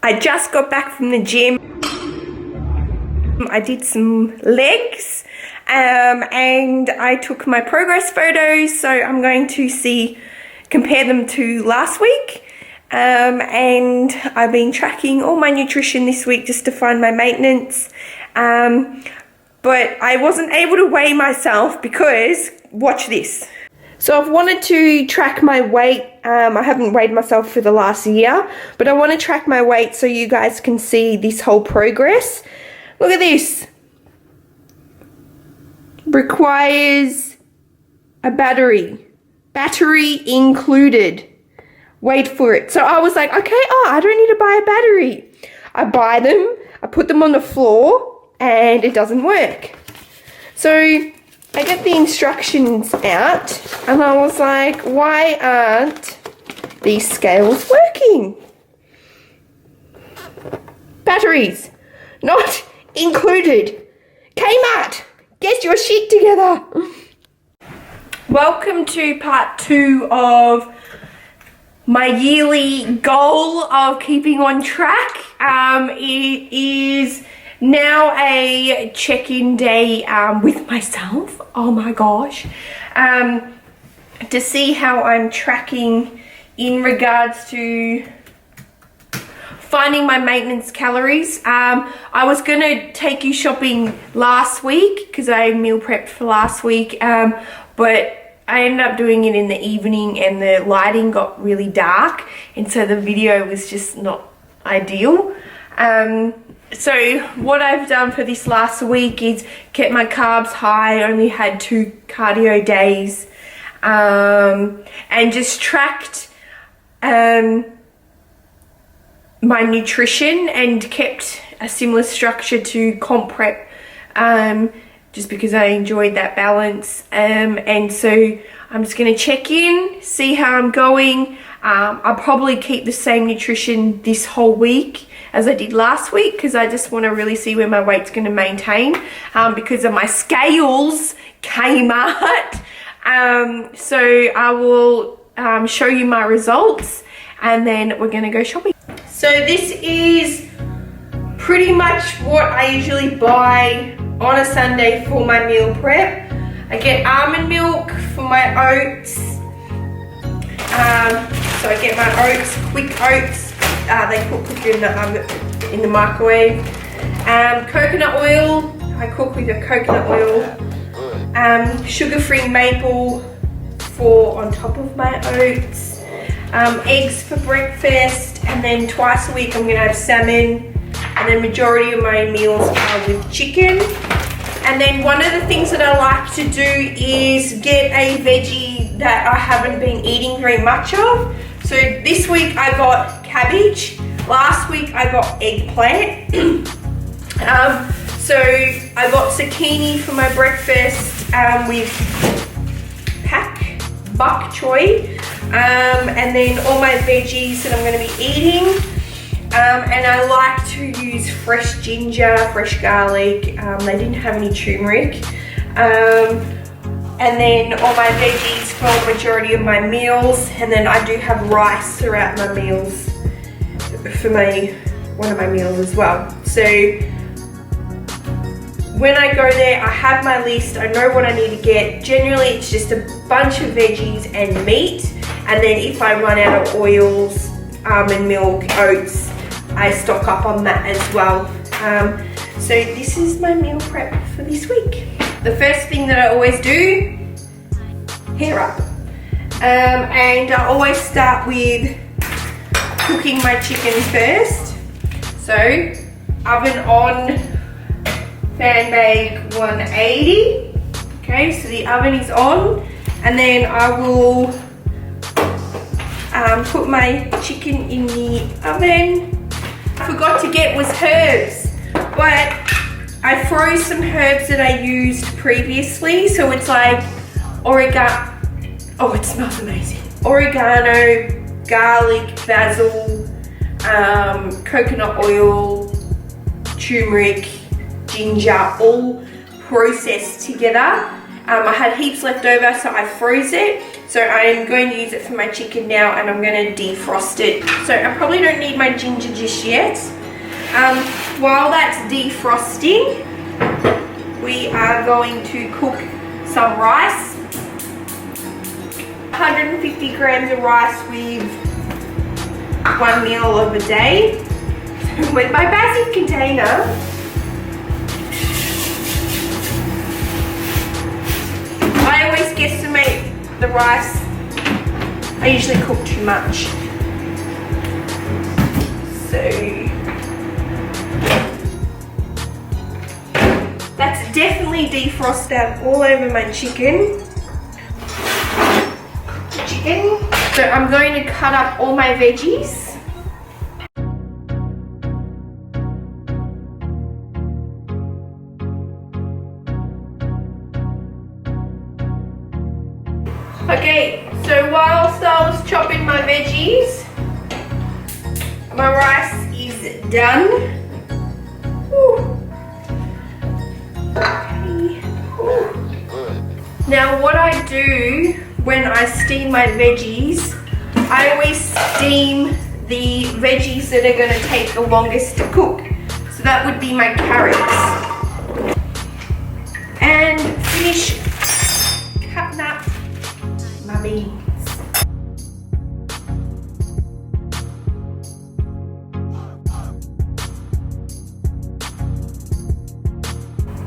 I just got back from the gym. I did some legs and I took my progress photos, so I'm going to compare them to last week. And I've been tracking all my nutrition this week just to find my maintenance. But I wasn't able to weigh myself because, watch this. So I've wanted to track my weight. I haven't weighed myself for the last year, but I want to track my weight so you guys can see this whole progress. Look at this. Requires a battery. Battery included. Wait for it. So I was like, okay, I don't need to buy a battery. I buy them, I put them on the floor, and it doesn't work. So I get the instructions out, and I was like, why aren't these scales working? Batteries not included. Kmart, get your shit together. Welcome to part 2 of my yearly goal of keeping on track. It is now a check-in day with myself. Oh my gosh. To see how I'm tracking in regards to finding my maintenance calories. I was gonna take you shopping last week because I meal prepped for last week, but I ended up doing it in the evening and the lighting got really dark, and so the video was just not ideal. So what I've done for this last week is kept my carbs high, only had 2 cardio days, and just tracked my nutrition and kept a similar structure to comp prep, just because I enjoyed that balance. And so I'm just going to check in, see how I'm going. I'll probably keep the same nutrition this whole week as I did last week because I just want to really see where my weight's going to maintain, because of my scales came out. So I will show you my results and then we're going to go shopping. So this is pretty much what I usually buy on a Sunday for my meal prep. I get almond milk for my oats. So I get my oats, quick oats. They cook in the microwave. Coconut oil. I cook with a coconut oil. Sugar-free maple for on top of my oats. Eggs for breakfast, and then twice a week I'm gonna have salmon, and then majority of my meals are with chicken. And then one of the things that I like to do is get a veggie that I haven't been eating very much of. So this week I got cabbage, last week I got eggplant. So I got zucchini for my breakfast with bok choy, and then all my veggies that I'm going to be eating. And I like to use fresh ginger, fresh garlic. They didn't have any turmeric. And then all my veggies for the majority of my meals. And then I do have rice throughout my meals for one of my meals as well. So when I go there, I have my list. I know what I need to get. Generally, it's just a bunch of veggies and meat. And then if I run out of oils, almond milk, oats, I stock up on that as well. So this is my meal prep for this week. The first thing that I always do, hair up. And I always start with cooking my chicken first. So oven on, fan bake 180. Okay, so the oven is on, and then I will put my chicken in the oven. I forgot to get was herbs, but I froze some herbs that I used previously. So it's like oregano. Oh, it smells amazing. Oregano, garlic, basil, coconut oil, turmeric, ginger, all processed together. I had heaps left over, so I froze it. So I'm going to use it for my chicken now, and I'm going to defrost it. So I probably don't need my ginger just yet. While that's defrosting, we are going to cook some rice. 150 grams of rice with 1 meal of a day. With my massive container, I always guesstimate the rice. I usually cook too much. So that's definitely defrosted all over my chicken. So I'm going to cut up all my veggies. Okay, so whilst I was chopping my veggies, my rice is done. Ooh. Okay. Ooh. Now what I do when I steam my veggies, I always steam the veggies that are going to take the longest to cook. So that would be my carrots. And finish cutting up my beans.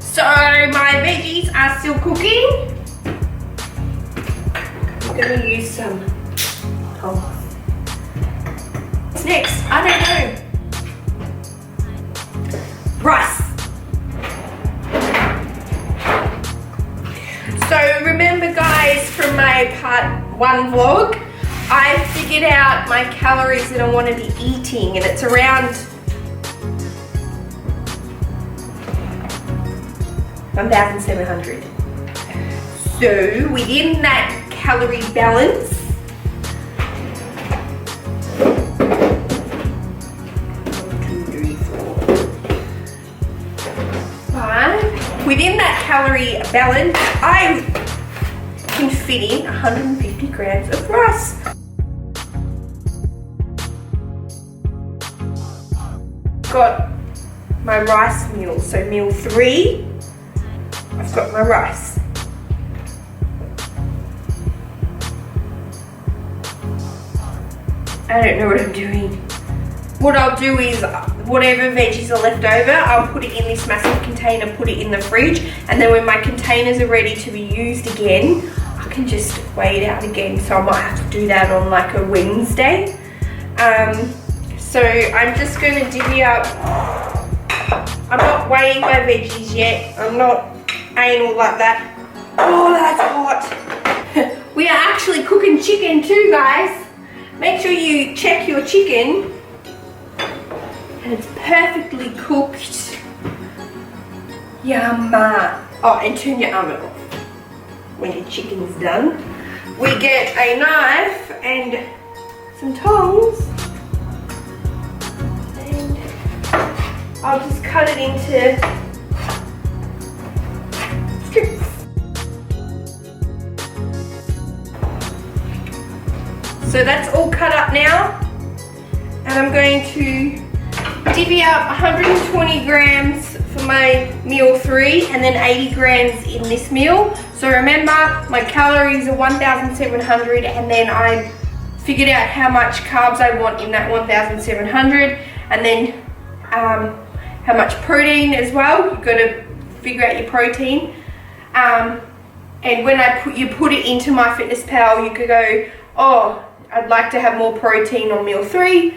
So my veggies are still cooking. I'm gonna use some tongs. What's next? I don't know. Rice. So remember guys, from my part 1 vlog, I figured out my calories that I want to be eating, and it's around 1,700. So within that calorie balance, within that calorie balance, I can fit in 150 grams of rice. Got my rice meal, so meal 3, I've got my rice. I don't know what I'm doing. What I'll do is, whatever veggies are left over, I'll put it in this massive container, put it in the fridge, and then when my containers are ready to be used again, I can just weigh it out again. So I might have to do that on like a Wednesday. So I'm just going to divvy up. I'm not weighing my veggies yet. I'm not anal like that. Oh, that's hot. We are actually cooking chicken too, guys. Make sure you check your chicken. And it's perfectly cooked. Yum. Oh, and turn your oven off when your chicken's done. We get a knife and some tongs. And I'll just cut it into strips. So that's all cut up now. And I'm going to divvy up 120 grams for my meal 3 and then 80 grams in this meal. So remember, my calories are 1,700, and then I figured out how much carbs I want in that 1,700, and then how much protein as well. You've got to figure out your protein. And when you put it into MyFitnessPal, you could go, oh, I'd like to have more protein on meal 3.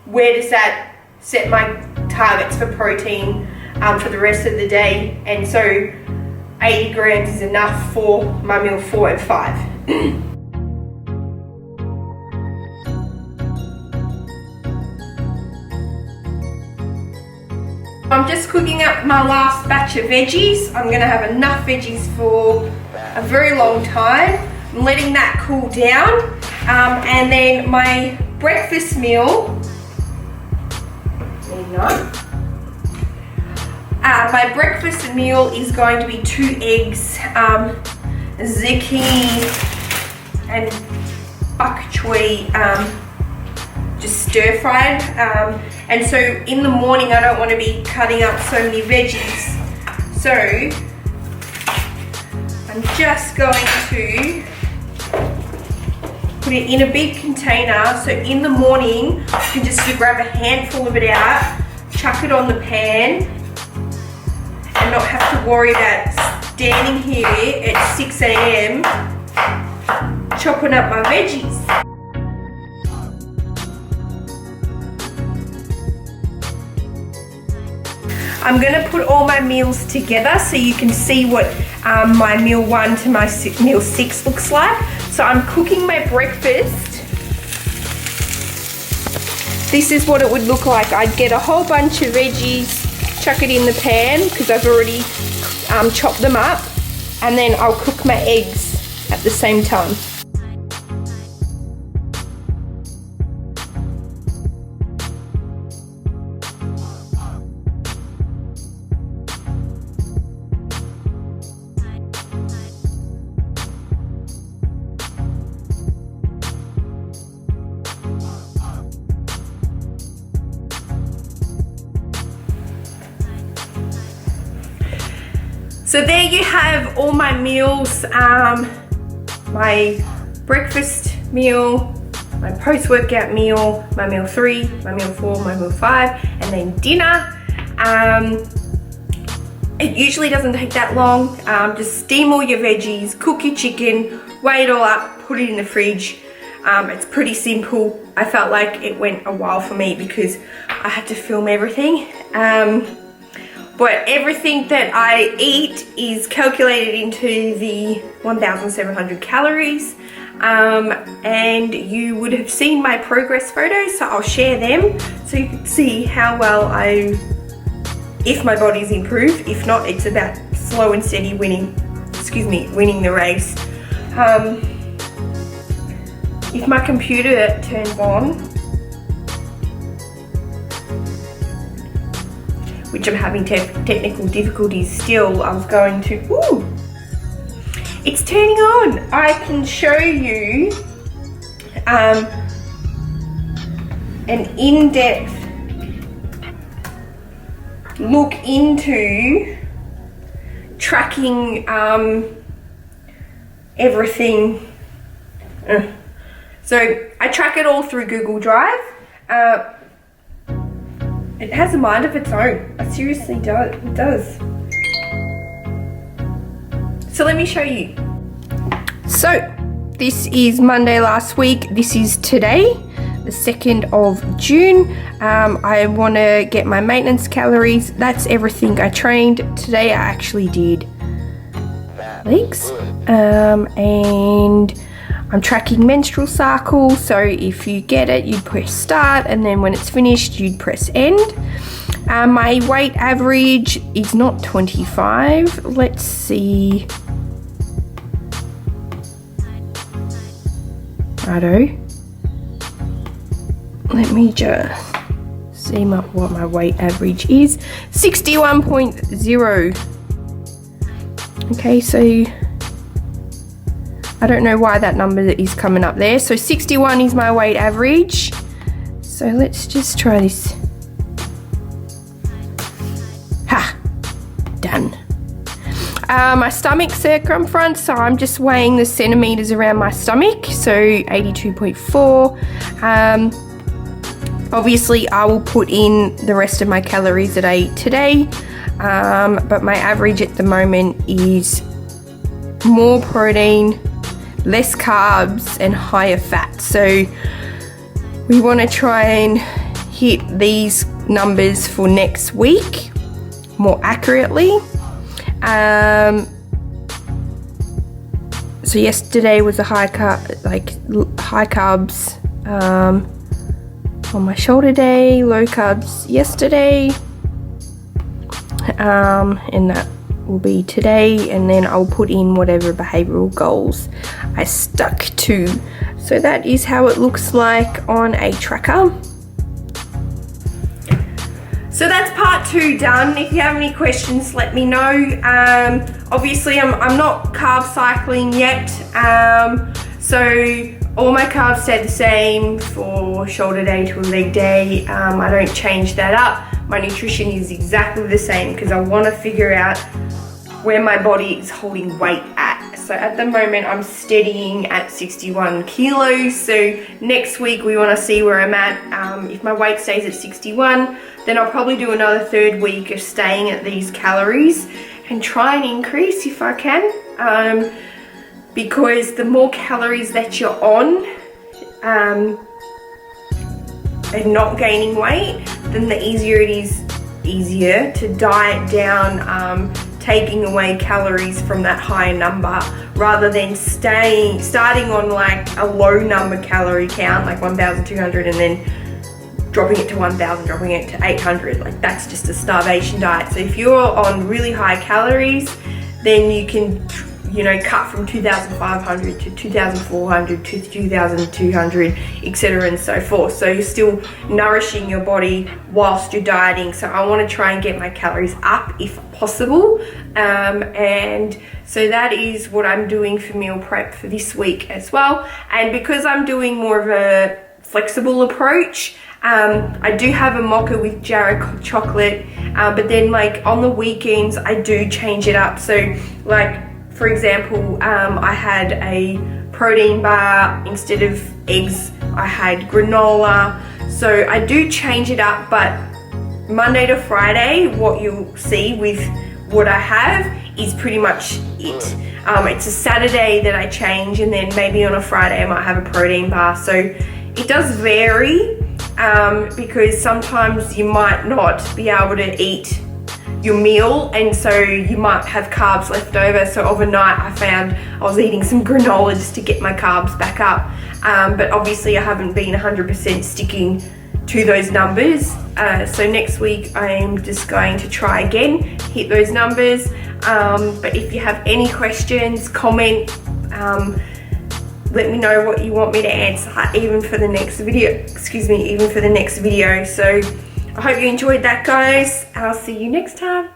Where does that set my targets for protein for the rest of the day? And so 80 grams is enough for my meal 4 and 5. I'm just cooking up my last batch of veggies. I'm going to have enough veggies for a very long time. I'm letting that cool down. And then my breakfast meal, my breakfast meal is going to be 2 eggs, zucchini and bok choy just stir fried. And so in the morning I don't want to be cutting up so many veggies. So I'm just going to put it in a big container. So in the morning you can just grab a handful of it out, chuck it on the pan, and not have to worry about standing here at 6 AM chopping up my veggies. I'm going to put all my meals together so you can see what my meal 1 to my meal 6 looks like. So I'm cooking my breakfast. This is what it would look like. I'd get a whole bunch of veggies, chuck it in the pan because I've already chopped them up, and then I'll cook my eggs at the same time. So there you have all my meals, my breakfast meal, my post-workout meal, my meal 3, my meal 4, my meal 5, and then dinner. It usually doesn't take that long. Just steam all your veggies, cook your chicken, weigh it all up, put it in the fridge. It's pretty simple. I felt like it went a while for me because I had to film everything. But everything that I eat is calculated into the 1,700 calories. And you would have seen my progress photos, so I'll share them so you can see how well if my body's improved. If not, it's about slow and steady winning the race. If my computer turns on, which I'm having technical difficulties still, I was going to, it's turning on. I can show you an in-depth look into tracking everything. So I track it all through Google Drive. It has a mind of its own. It seriously does. It does. So let me show you. So this is Monday last week. This is today, the 2nd of June. I want to get my maintenance calories. That's everything I trained. Today I actually did legs. And I'm tracking menstrual cycle, so if you get it, you'd press start, and then when it's finished, you'd press end. My weight average is not 25. Let's see. Righto. Let me just see what my weight average is. 61.0. Okay, so I don't know why that number is coming up there. So 61 is my weight average. So let's just try this. Ha! Done. My stomach circumference, so I'm just weighing the centimeters around my stomach. So 82.4. Obviously I will put in the rest of my calories that I ate today. But my average at the moment is more protein, less carbs, and higher fat. So we want to try and hit these numbers for next week more accurately. So yesterday was a high carbs on my shoulder day, low carbs yesterday, and that will be today, and then I'll put in whatever behavioral goals I stuck to. So that is how it looks like on a tracker. So that's part 2 done. If you have any questions, let me know. Obviously, I'm not carb cycling yet. So all my carbs stay the same for shoulder day to leg day. I don't change that up. My nutrition is exactly the same because I want to figure out where my body is holding weight at. So at the moment I'm steadying at 61 kilos. So next week we want to see where I'm at. If my weight stays at 61, then I'll probably do another 3rd week of staying at these calories and try and increase if I can. Because the more calories that you're on and not gaining weight, then the easier it is to diet down, taking away calories from that higher number rather than starting on like a low number calorie count, like 1,200, and then dropping it to 1,000, dropping it to 800. Like that's just a starvation diet. So if you're on really high calories, then you can, you know, cut from 2,500 to 2,400 to 2,200, etc. and so forth. So you're still nourishing your body whilst you're dieting. So I want to try and get my calories up if possible. And so that is what I'm doing for meal prep for this week as well. And because I'm doing more of a flexible approach, I do have a mocha with Jarrah chocolate, but then like on the weekends I do change it up. So like, for example, I had a protein bar instead of eggs. I had granola. So I do change it up, but Monday to Friday, what you'll see with what I have is pretty much it. It's a Saturday that I change, and then maybe on a Friday I might have a protein bar. So it does vary because sometimes you might not be able to eat your meal, and so you might have carbs left over. So overnight I found I was eating some granola just to get my carbs back up, but obviously I haven't been 100% sticking to those numbers. So next week I'm just going to try again, hit those numbers. But if you have any questions, comment, let me know what you want me to answer even for the next video. So I hope you enjoyed that, guys. I'll see you next time.